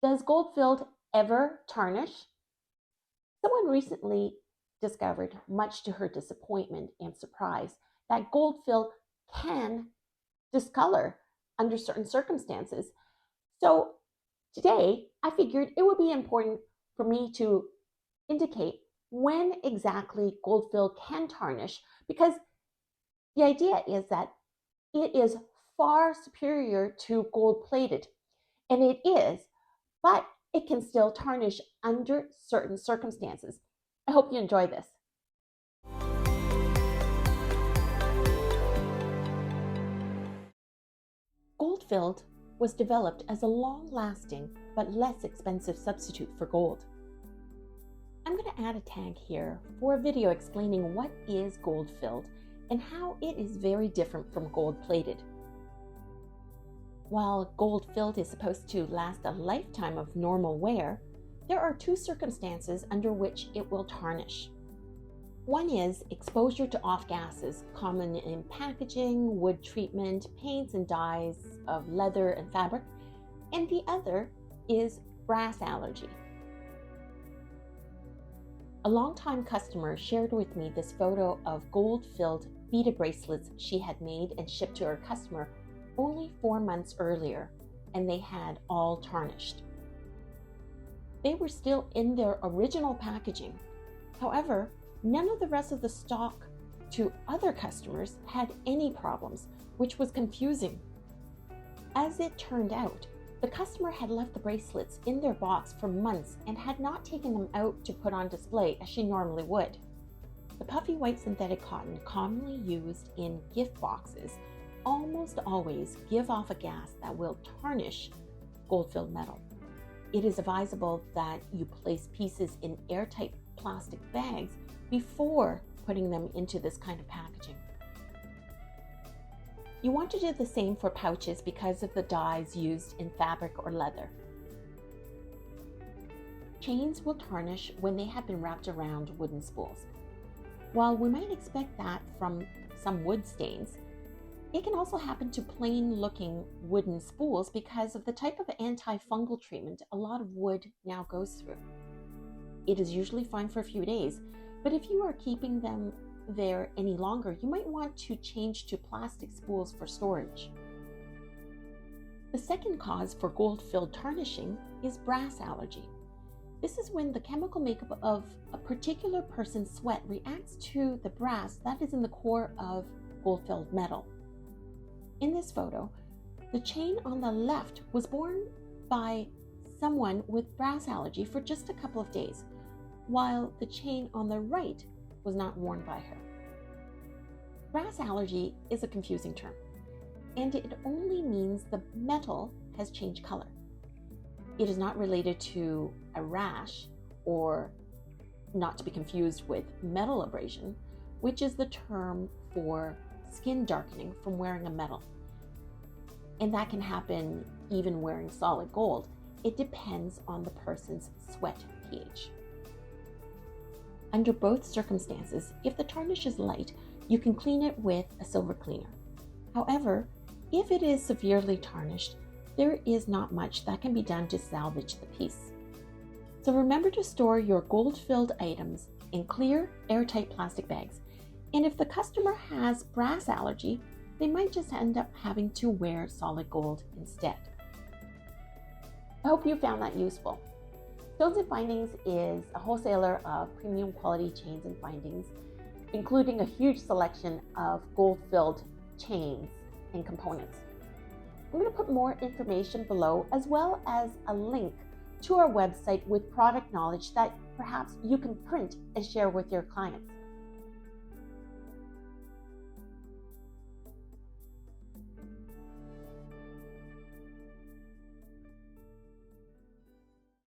Does gold-filled ever tarnish? Someone recently discovered, much to her disappointment and surprise, that gold-filled can discolor under certain circumstances. So today, I figured it would be important for me to indicate when exactly gold-filled can tarnish, because the idea is that it is far superior to gold-plated, and it is, but it can still tarnish under certain circumstances. I hope you enjoy this. Gold-filled was developed as a long-lasting but less expensive substitute for gold. I'm going to add a tag here for a video explaining what is gold-filled and how it is very different from gold-plated. While gold-filled is supposed to last a lifetime of normal wear, there are two circumstances under which it will tarnish. One is exposure to off-gases common in packaging, wood treatment, paints and dyes of leather and fabric, and the other is brass allergy. A longtime customer shared with me this photo of gold-filled beaded bracelets she had made and shipped to her customer only 4 months earlier, and they had all tarnished. They were still in their original packaging. However, none of the rest of the stock to other customers had any problems, which was confusing. As it turned out, the customer had left the bracelets in their box for months and had not taken them out to put on display as she normally would. The puffy white synthetic cotton commonly used in gift boxes almost always give off a gas that will tarnish gold-filled metal. It is advisable that you place pieces in airtight plastic bags before putting them into this kind of packaging. You want to do the same for pouches because of the dyes used in fabric or leather. Chains will tarnish when they have been wrapped around wooden spools. While we might expect that from some wood stains, it can also happen to plain-looking wooden spools because of the type of antifungal treatment a lot of wood now goes through. It is usually fine for a few days, but if you are keeping them there any longer, you might want to change to plastic spools for storage. The second cause for gold-filled tarnishing is brass allergy. This is when the chemical makeup of a particular person's sweat reacts to the brass that is in the core of gold-filled metal. In this photo, the chain on the left was worn by someone with brass allergy for just a couple of days, while the chain on the right was not worn by her. Brass allergy is a confusing term, and it only means the metal has changed color. It is not related to a rash, or not to be confused with metal abrasion, which is the term for skin darkening from wearing a metal. And that can happen even wearing solid gold. It depends on the person's sweat pH. Under both circumstances, if the tarnish is light, you can clean it with a silver cleaner. However, if it is severely tarnished, there is not much that can be done to salvage the piece. So remember to store your gold-filled items in clear, airtight plastic bags. And if the customer has brass allergy, they might just end up having to wear solid gold instead. I hope you found that useful. Stones and Findings is a wholesaler of premium quality chains and findings, including a huge selection of gold-filled chains and components. I'm going to put more information below, as well as a link to our website with product knowledge that perhaps you can print and share with your clients.